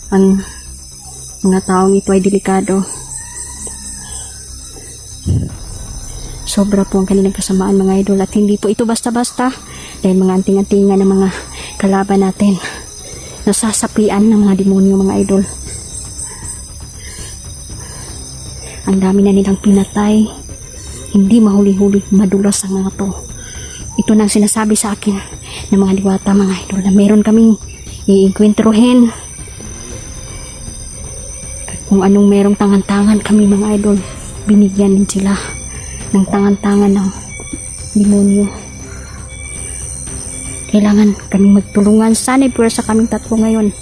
Ang mga taong ito ay delikado. Sobra po ang kanilang kasamaan, mga idol, at hindi po ito basta-basta dahil mga anting-antingan ng mga kalaban natin. Nasasapian ng mga demonyo, mga idol. Ang dami na nilang pinatay. Hindi mahuli-huli, madulas ang mga to. Ito nang sinasabi sa akin ng mga diwata, mga idol, na meron kaming iinkwentrohin. Kung anong merong tangan-tangan kami, mga idol, binigyan din sila ng tangan-tangan ng demonyo. Kailangan kaming magtulungan. Sana'y pura sa kaming tatlo ngayon.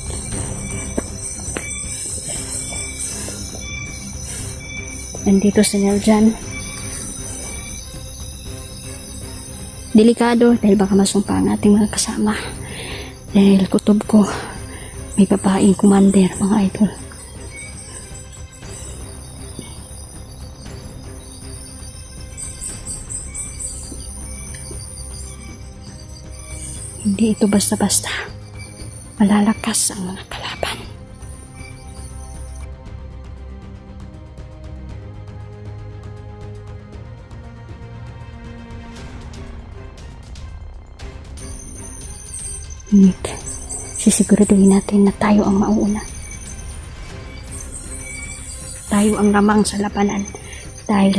Nandito si Neljan. Delikado dahil baka masumpa ang ating mga kasama. Dahil kutob ko, may babaeng commander, mga idol. Hindi ito basta-basta. Malalakas ang mga kalaban. Ngunit, sisiguraduhin natin na tayo ang mauuna. Tayo ang lamang sa labanan dahil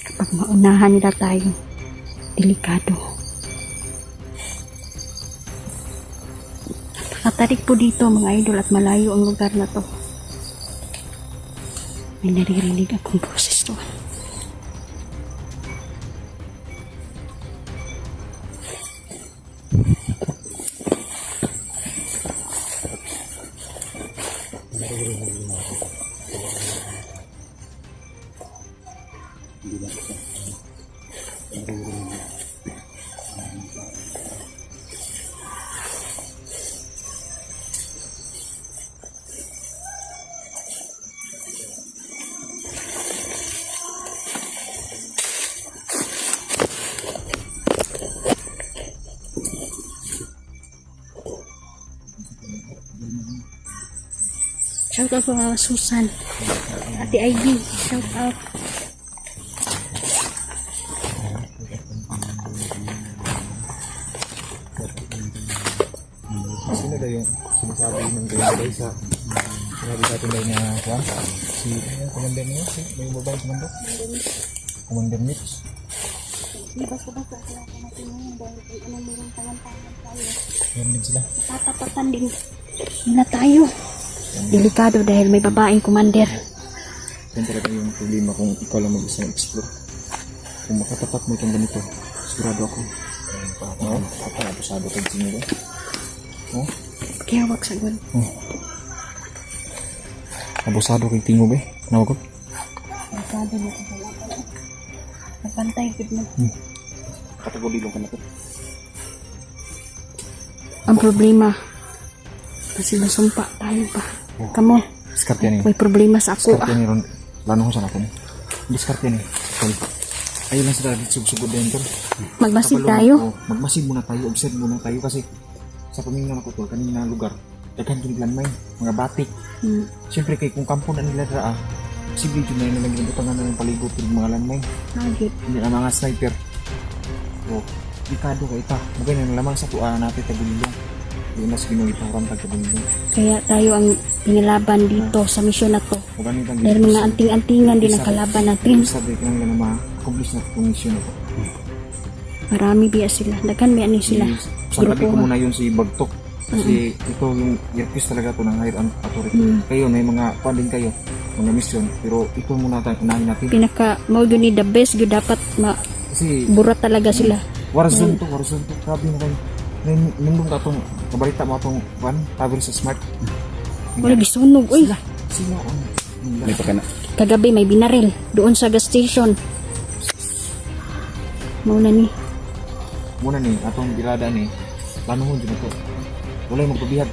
kapag maunahan nila tayo, delikado. Napakatarik po dito, mga idol, at malayo ang lugar na to. May naririnig akong boses doon. Shout out po mga Susan, Ate Ivy, shout out. Sino daw yung sinasabi ng gaya sa sinabi sa atin daw na Juan? Si Commander niyo? May mobile Commander? Commander Mitch? Hindi basta-basta sila ko natin ngayon dahil kung anong meron tangan-tangan tayo. Meron din sila. Tatapatan din nila tayo. Delikado dahil may babaeng commander. Yan talaga yung problema kung ikaw lang mag-isa mag-explore. Kung makatapat mo itong ganito, sigurado ako. Oo, abusado ka din nila. Oo? Kaya wag sagon. Abusado kay Tingo ba? Nawagod? Delikado mo sa laban. Napantay gud mo. Katagulilong ka na ito. Ang problema, kasi nasumpa tayo pa. Kamo, Discard yan eh. may problema sa ako. Discard yan eh. Lano ko sa natin. Discard yan eh. Tol. Ayun lang sila sugod din tol. Magmasid Kapalo, tayo. magmasid muna tayo. Observe muna tayo kasi sa pamilya ko tol, kanina lugar. Daghan yung landmine. Mga batik. Siyempre kay kung kampo na nila draa, sige dyan na nilang ginutangan na ng paligo ng mga landmine. Hagit. Hindi na mga sniper. O, delikado ka ita. Magay na lamang sa tuwa natin tagulilong. Yung mas ginuliparan tagulilong. Kaya tayo ang pinilaban dito sa misyon na to. O ganun kang Dahil mga anting-antingan din ang kalaban natin. sabi ko lang na ma-accomplish na itong mission na ito. Marami biya sila. Daghan biya ni sila. Sabi ko Grupo. muna yun si Bagtok. Kasi ito yung earpiece talaga to ng higher authority. Kayo, may mga kuwan din kayo, mga mission. Pero ito muna tayo unahin natin. Pinaka mo yun ni the best yun dapat Kasi burat talaga sila. Warzone to. Grabe na kayo. Nindong ka itong, kabalita mo itong kuwan, travel sa smart. Wala gisunog. Uy, Sila ang May pakana. kagabi may binaril doon sa gas station. Mauna ni. muna ni, atong birada ni, lanuhon dyan ito. Wala yung magpabihag.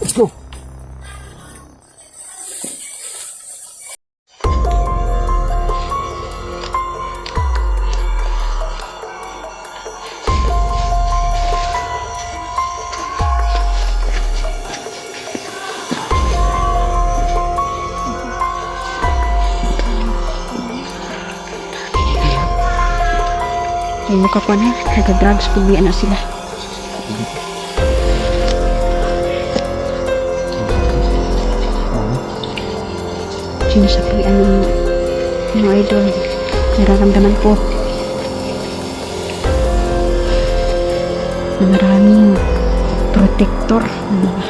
Let's go! Ay mukha ko na, nag-drugs pugian na sila. Sinasapian ng mga idol. Nararamdaman ko na maraming protector ng mga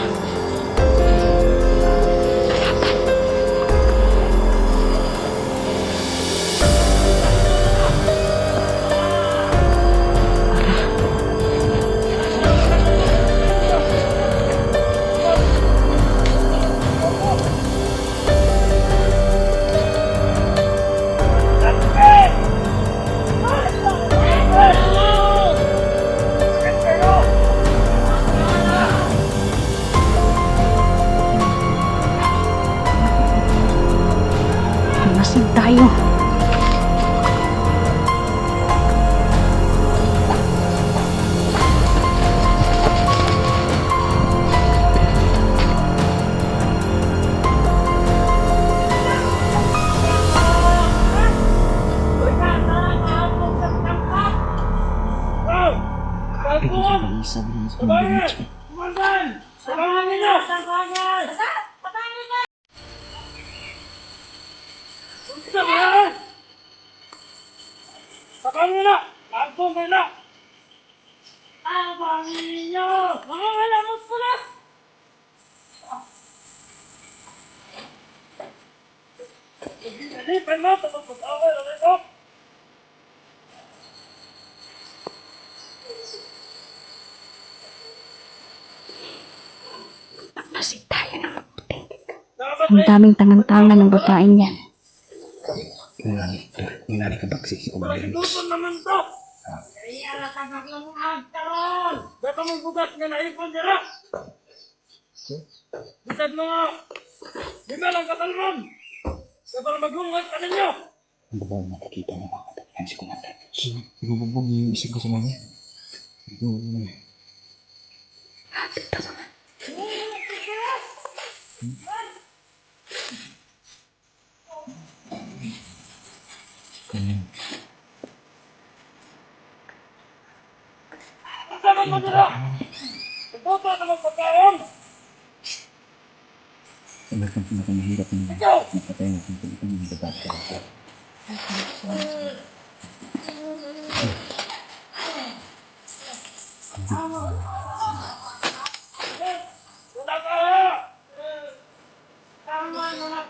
masid tayo. Masid tayo ng mabuti. Ang daming tangan-tangan ng babaeng yan. Inari ka baksi si Umarin. Tuton naman to! Kaya nakagag ng agtaron! Dato mong bugas nga naipon dira! Bisad mo nga! Di ba lang katalman? Kapag maglungat ka ninyo! Ang babae nakikita mo mga katabihan si Kumandan. Ibububog yung isip ko sa mga. Sama mo dira! Tuto naman pagkaon! Sabi kang pinakamahirap ng Ikaw! napatay na kung pilipan yung babae. Wala ka! Tama na!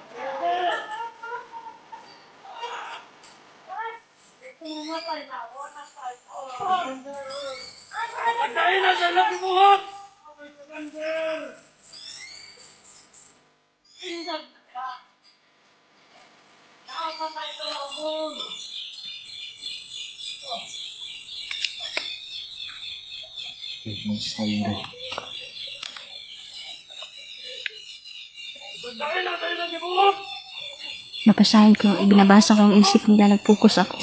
Pagkain na sa laki buhok! Pagkain na sa laki buhok! Napasahin ko, ibinabasa ko ang isip nila, nag-focus ako.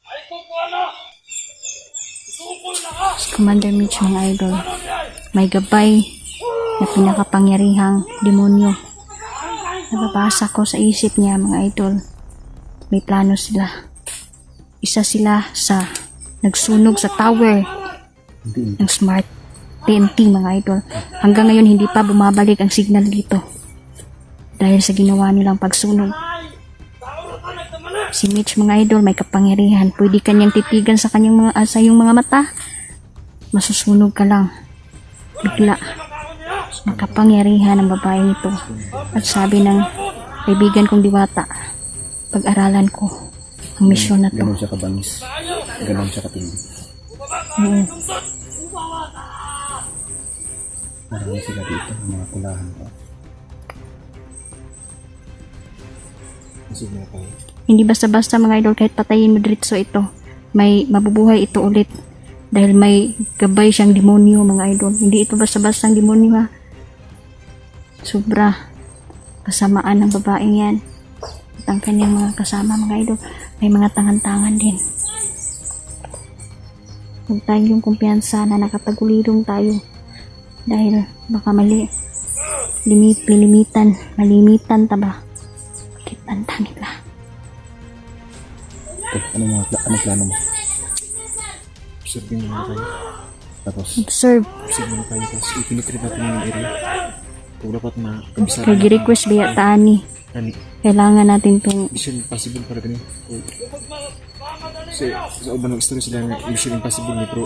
Ay, kukuha na! Tukol na ka! Si Commander Mitch, mga idol, may gabay na pinakapangyarihang demonyo. Nababasa ko sa isip niya, mga idol. May plano sila. Isa sila sa nagsunog sa tower ng Smart TNT, mga idol. Hanggang ngayon hindi pa bumabalik ang signal dito dahil sa ginawa nilang pagsunog. Si Mitch, mga idol, may kapangyarihan. Pwede kanyang titigan sa kanyang mga sa iyong mga mata. Masusunog ka lang. Bigla. Makapangyarihan ang babaeng ito. At sabi ng kaibigan kong Diwata, pag-aralan ko ang misyon na to. Ganon siya kabangis. Ganon siya katindi. Oo. Marami sila dito, mga kulahan pa. Masig na tayo. Hindi basta-basta, mga idol, kahit patayin mo diretso ito, may mabubuhay ito ulit. Dahil may gabay siyang demonyo, mga idol. Hindi ito basta-basta ang demonyo, ha. Sobra kasamaan ng babaeng yan. At ang kanyang mga kasama, mga idol, may mga tangan-tangan din. Huwag tayong kumpiyansa na nakatagulirong tayo. Dahil baka malimitan taba. Bakit banta nila? Anong plano mo? Observe muna kayo. Tapos, Observe. Observe muna kayo. Tapos ipinitrit natin yung area. Kung dapat makabisado. Kaya gi-request biya taani. Ani, Kailangan natin itong Mission Impossible para ganun. Sa ubang story sila ng Mission Impossible ni Pro.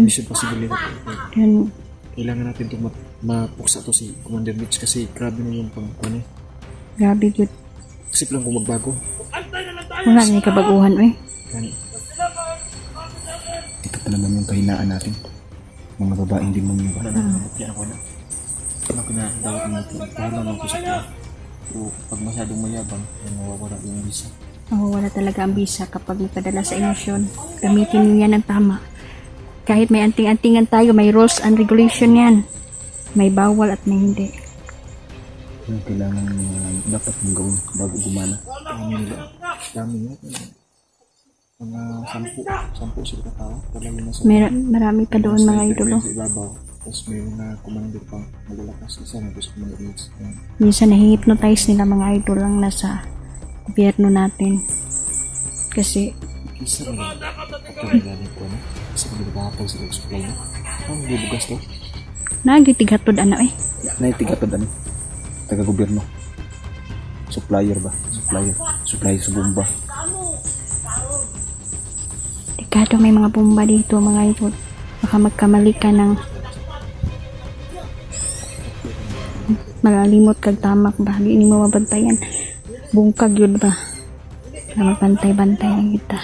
Mission Impossible nito. yun, Kailangan natin itong mapuksa to si Commander Mitch kasi grabe na yung ano. grabe yun. Isip lang kung magbago. Wala na kabaguhan eh. Gani. ito pa naman yung kahinaan natin. Mga babaeng demonyo ba? Kaya ako na. Ano ko na dapat natin. Pahala lang ko sa kanya. Pero pag masyadong mayabang, ay mawawala yung visa. Wala talaga ang bisa kapag nagpadala sa emosyon. Gamitin niyo yan ng tama. Kahit may anting-antingan tayo, may rules and regulation yan. May bawal at may hindi. Yung kailangan dapat mong gawin bago gumana. Dami nila. Dami nila. Mga 10 sila katao. Talaga na sa Marami pa doon mga idolo. sa ibabaw. Tapos may mga commander pang malalakas. Isa na gusto Commander Mitch. Minsan nahi-hypnotize nila mga idol lang nasa gobyerno natin. Kasi Isa na lang. Kapag nilalim ko na. Kasi kung nagkakapag sila yung supply na. Ano bubugas to? nagitigatod ano eh. Naitigatod ano? Taga-gobyerno. Supplier ba? Supplier sa bomba. Delikado may mga bomba dito mga idol. Baka magkamali ka ng malalimot kag tamak ba. Di mo mabantayan. Bungkag yun ba? Kaya magbantay-bantay lang kita.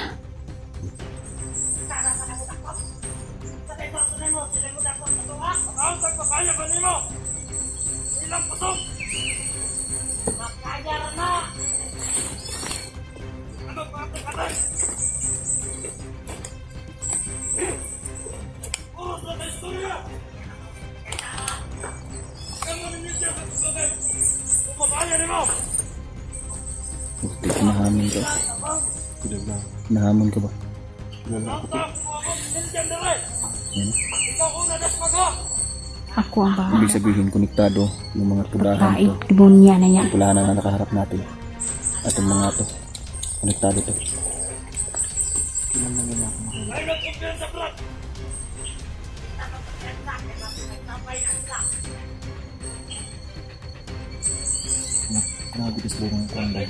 Okay, kinahamon ka. Kilala. Kinahamon ka ba? Kilala ako to. Yan. Ako ang bahay. Ibig sabihin, konektado yung mga tudahan Kain, to. demonya na yan. Tulahan na nakaharap natin. At yung mga to. Konektado to. Kilala nila ako makilala. Grabe kasi lang ang kandang.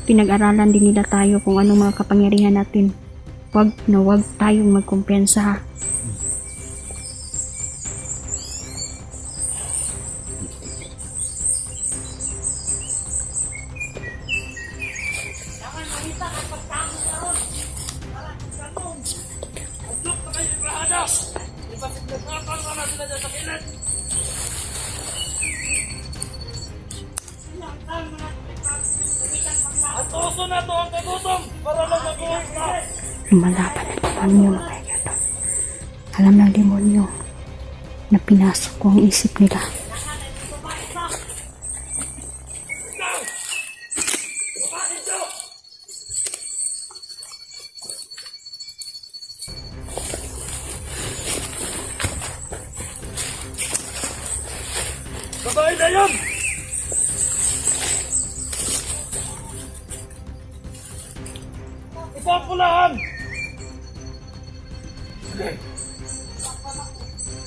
Pinag-aralan din nila tayo kung anong mga kapangyarihan natin. Wag tayong magkumpiyansa. Lumalaban ang demonyo mga idol. Alam ng demonyo na pinasok ko ang isip nila. Babae na yan! Ipapulahan!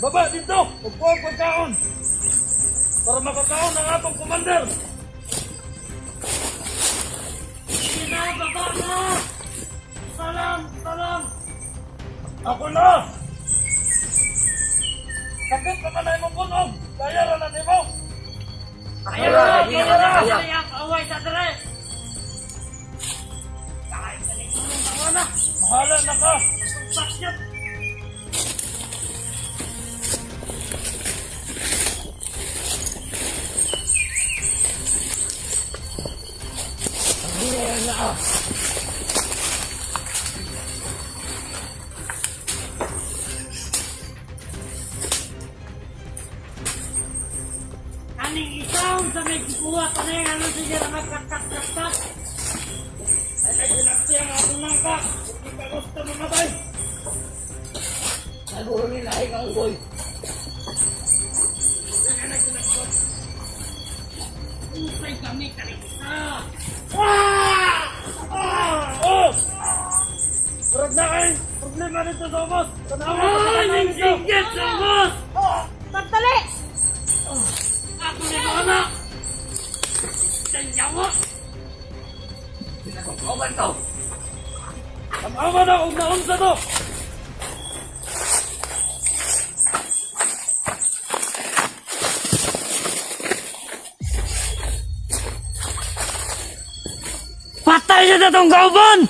Baba dito! Upo ang pagkaon! Para makakaon ang atong commander! Baba na! Salam! Ako na! Sakit naman na imong bunog! Kaya na nimo! Kaya na! Away sa dere! Mahala na ka! Sakit! Aning isang sa may kuha pa na yung ano siya na magkakak-kakak. Ay nagsinakti ang atong nangka. Hindi ka gusto mamatay. Naguro nila ay kanggoy. Usay kami kanisa. Ah! na kayo problema dito sa ubos. Tanawa ko sa kanay nito. Singgit sa ubos! Pagtali! Ako na mga anak! Tanya mo! Pinagpapauban to! Pag-awa na kung naunsa to! Patay niyo na tong kauban!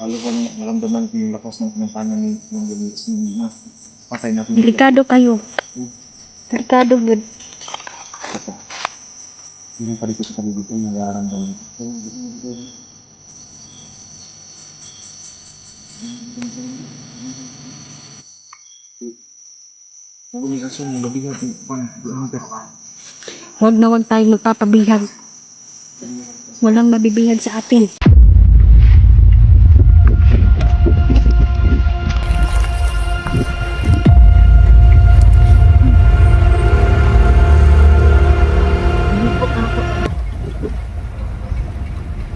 Lalo pang maramdaman ko yung lakas ng pinagpanan ng galis na patay natin. Delikado kayo. Delikado, good. Yung palikot sa paligid ko, nangyarang daw. Kung yung aso mo, nabigat yung Huwag na huwag tayong magpapabihag. Walang mabibihag sa atin.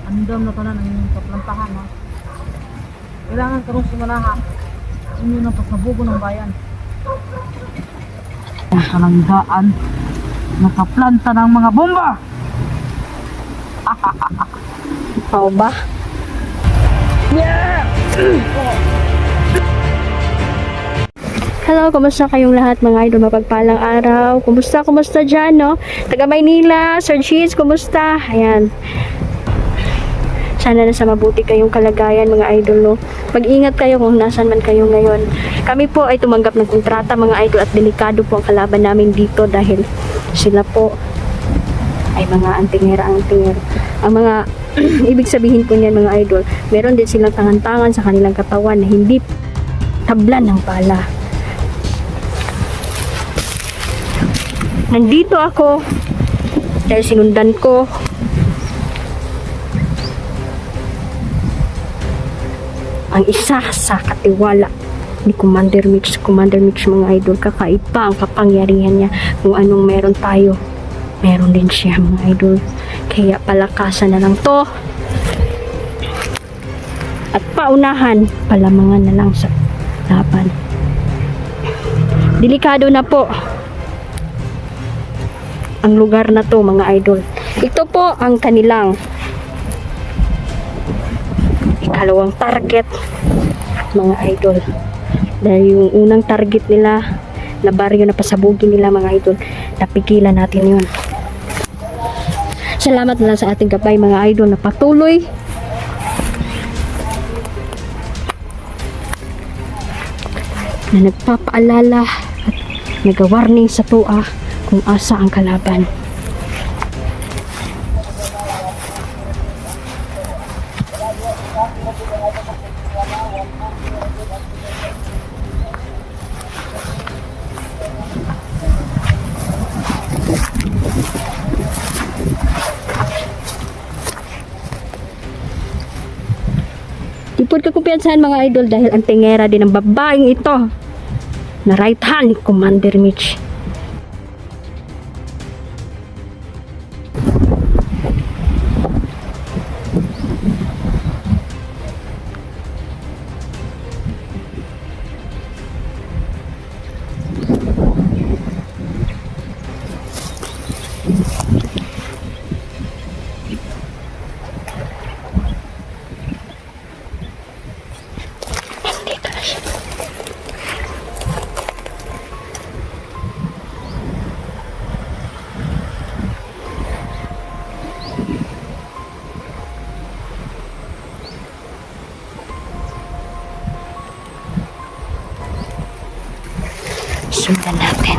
Andam na tanan ang inyong kaplantahan ha. Kailangan karong sumanahan inyo na pagkabugo ng bayan. Ang kalanggaan nakaplanta ng mga bomba. Ikaw ba? Hello, kumusta kayong lahat mga idol? Mapagpalang araw. Kumusta dyan, no? Taga Maynila, Sir Cheese, kumusta? Ayan. Sana nasa mabuti kayong kalagayan mga idol, no? Mag-ingat kayo kung nasan man kayo ngayon. Kami po ay tumanggap ng kontrata mga idol at delikado po ang kalaban namin dito dahil sila po ay mga antingera. Ang mga ibig sabihin po niyan mga idol, meron din silang tangan-tangan sa kanilang katawan na hindi tablan ng pala. Nandito ako dahil sinundan ko ang isa sa katiwala ni Commander Mitch mga idol. Kakaiba ang kapangyarihan niya. Kung anong meron tayo, meron din siya mga idol. Kaya palakasan na lang to at paunahan, palamangan na lang sa laban. Delikado na po ang lugar na to mga idol. Ito po ang kanilang ikalawang target mga idol. Dahil yung unang target nila na baryo na pasabugin nila mga idol, napigilan natin yun. Salamat na lang sa ating gabay mga idol na patuloy na nagpapaalala at nag-warning sa tuwa kung asa ang kalaban. Ipod ka kumpiyansahan mga idol dahil ang tingera din ng babaeng ito na right hand ni Commander Mitch. Dito na siya. Sundan natin.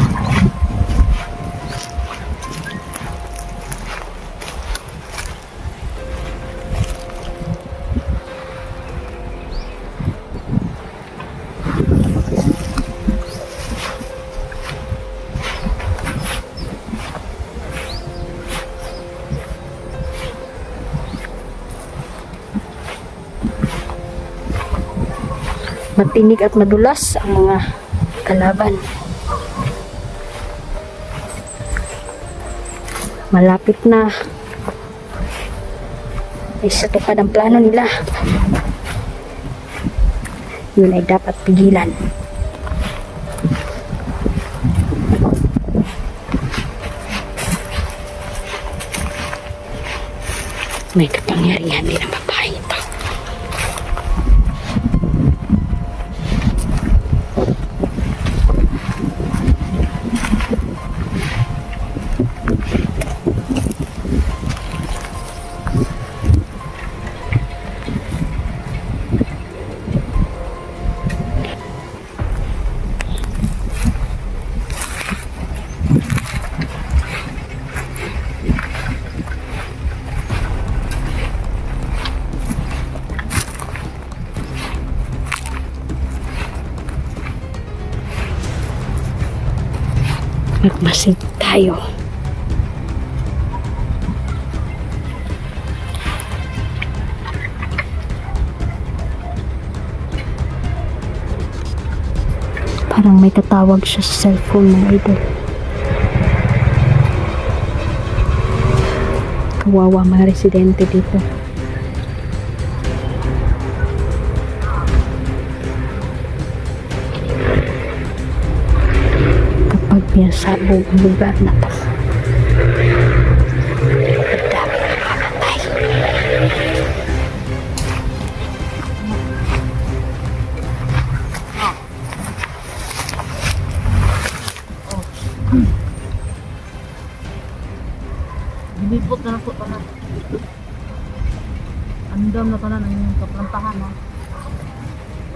Matinig at madulas ang mga kalaban. Malapit na. Ay sa tupad ang plano nila. Yun ay dapat pigilan. May kapangyarihan din ang babae ito. Magmasid tayo. Parang may tatawag siya sa cellphone ng idol. Kawawa mga residente dito. Kapag pinasabog ang lugar na to, ang dami namamatay. Binipot na po tanan. Andam na tanan ang inyong kaplantahan ha.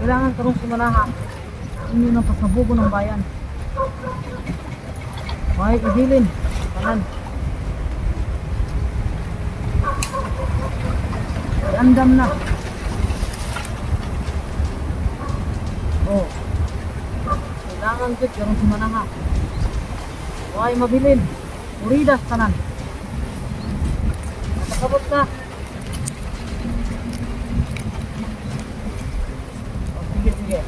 Kailangan karong sumanaha inyo ng pasabugo ng bayan. May idilin tanan. Ay andam na. Oh. Kailangan kit karong sumanaha. May mabilin. Uridas tanan. Nakabot ka. O, sige.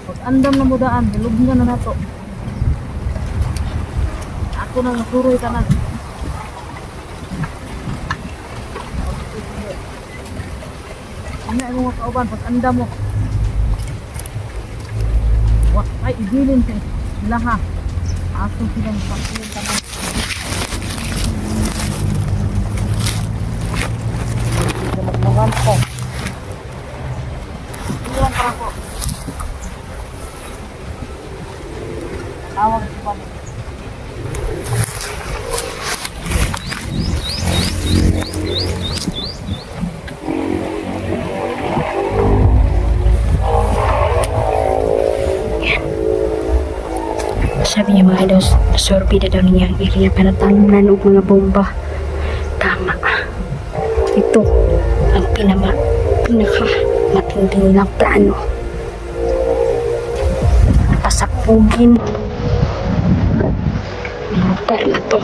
Pag andam na mo daan, bilugnan na nato. Ako nang nasuroy ka na. O, sige. Ano ang mga kauban, pag andam mo. Ay, ibilin sila ha. Aso silang pasilin ka na. Magmagan ko. Iyan para ko. Tawag si Balik. Sabi niya mga idol, sorbi na daw niya ang area para talunan og mga bomba. Tama. Ito ang pinaka matindi nilang plano. Pasapugin ang lugar na to.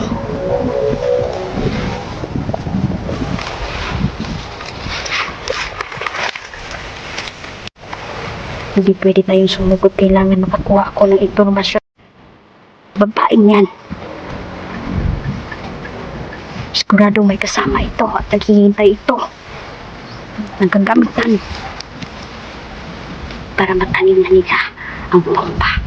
Hindi pwede tayong sumugod. Kailangan makakuha ako ng informasyon. Babaeng yan. Sigurado may kasama ito at naghihintay ito. Nagkagamitan para matanim na nila ang bomba.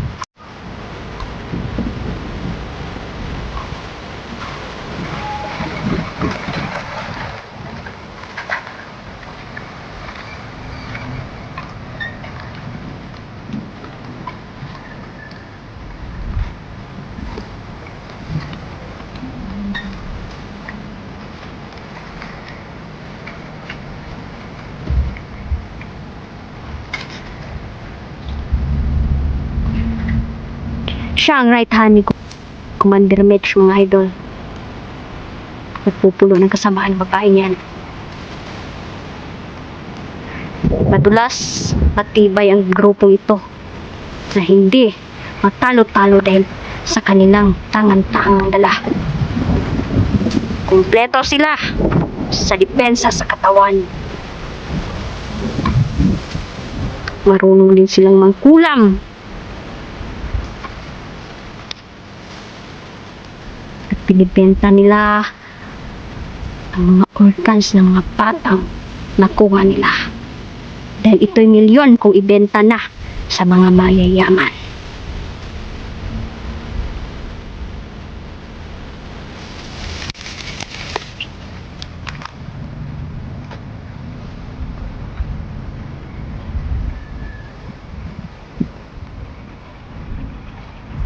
Siya ang right hand ni Commander Mitch, mga idol. Nagpupulo ng kasamaan babae niyan. Madulas, matibay ang grupong ito na hindi matalo-talo dahil sa kanilang tangan-tangang dala. Kumpleto sila sa depensa sa katawan. Marunong din silang mangkulam. At pinibenta nila ang mga organs ng mga batang nakuha nila. Dahil ito'y milyon kung ibenta na sa mga mayayaman.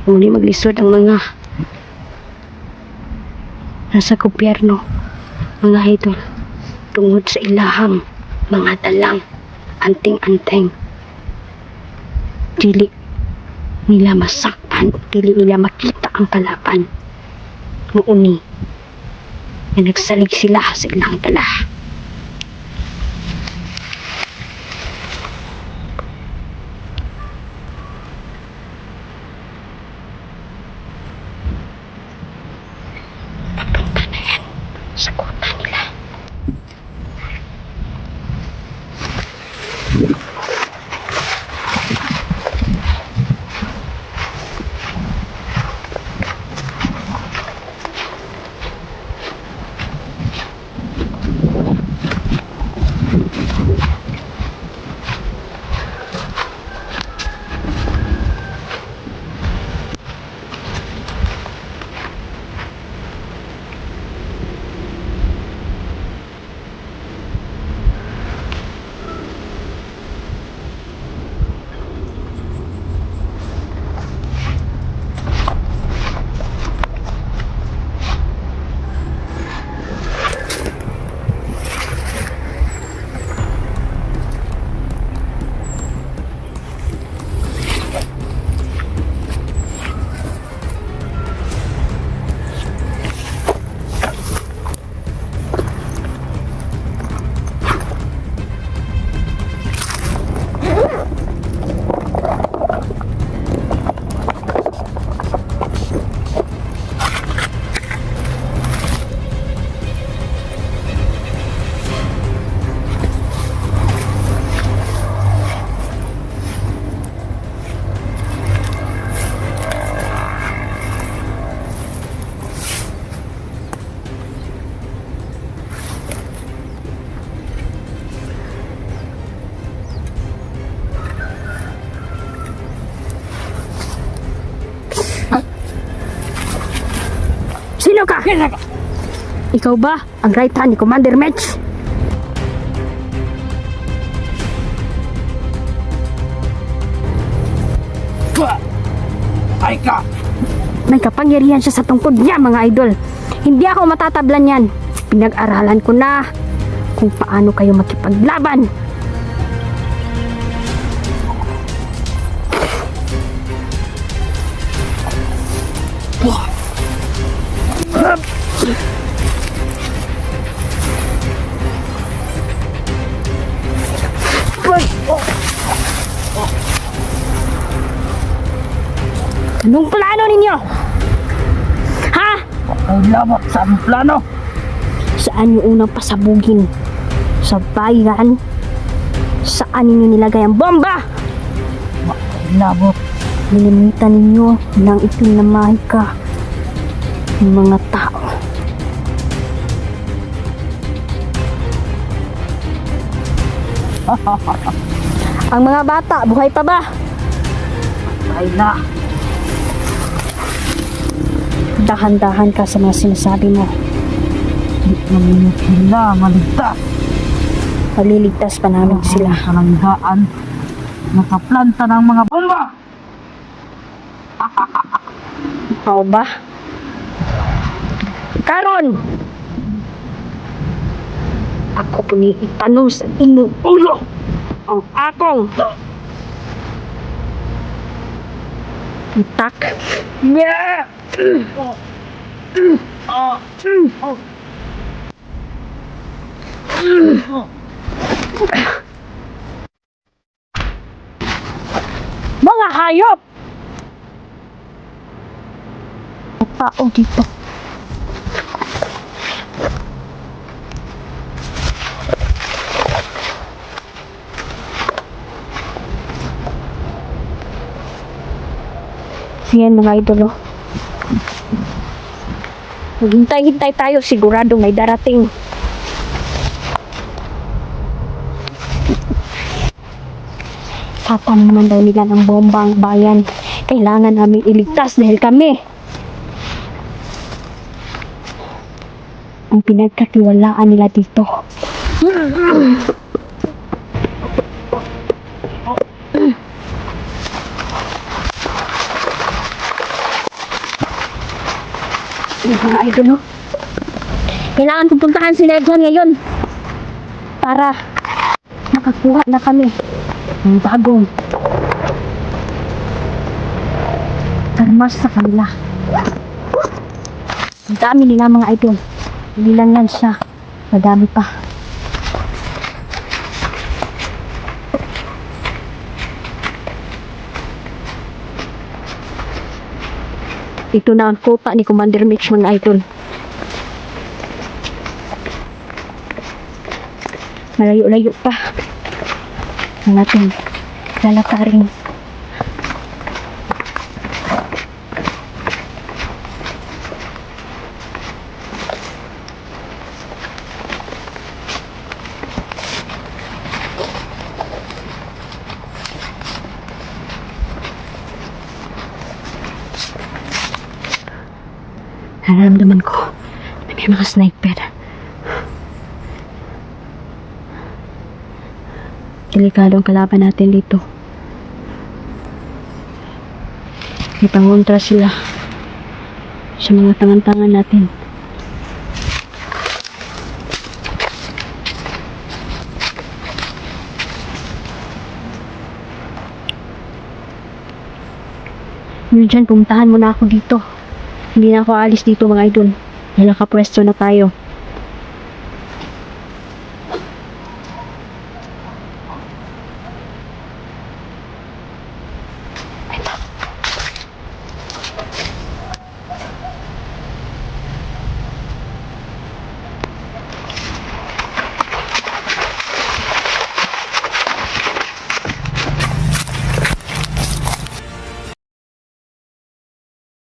Muli maglisod ang mga nasa gobyerno, mga idol, tungod sa ilahang mga dalang anting-anting. Dili nila masaktan, dili nila makita ang kalaban. Muuni na nagsalig sila sa ilang dala. Sagutan nila. Sino ka? Ikaw ba ang right hand ni Commander Mitch? Ay ka! May kapangyarihan siya sa tungkod niya, mga idol. Hindi ako matatablan yan. Pinag-aralan ko na kung paano kayo makipaglaban. Anong plano ninyo? Ha? Ang labot sa aming plano! Saan yung unang pasabugin? Sa bayan? Saan ninyo nilagay ang bomba? Ang labot! Nilimitan ninyo ng itinamahay ka ng mga tao. Ang mga bata, buhay pa ba? Ay na! Dahan-dahan ka sa mga sinasabi mo. Di namin sila maligtas! Maliligtas pa namin sila. Sa langgaan, nakaplanta ng mga bomba! Ikaw ba? Karon! Ako po ni itanong sa inyong ulo ang akong Tak. Mga hayop! Tao dito. Yan mga idolo. Maghintay-hintay tayo, sigurado may darating. Tatam naman daw nila ng bomba ang bayan. Kailangan namin iligtas dahil kami ang pinagkatiwalaan nila dito. Mga idol, kailangan pupuntahan si Edwan ngayon para makakuha na kami ng bagong armas sa kanila. Ang dami nila mga idol, hindi lang yan siya, madami pa. Ito na ang kota ni Commander Mitch mga idol. Malayo-layo pa ang ating lalakarin. Nararamdaman ko na may mga sniper. Delikado ang kalaban natin dito. May pangontra sila sa mga tangan-tangan natin. Yun dyan, pumuntahan muna ako dito. Hindi na ako alis dito mga idol. Nakapwesto na tayo. Ito.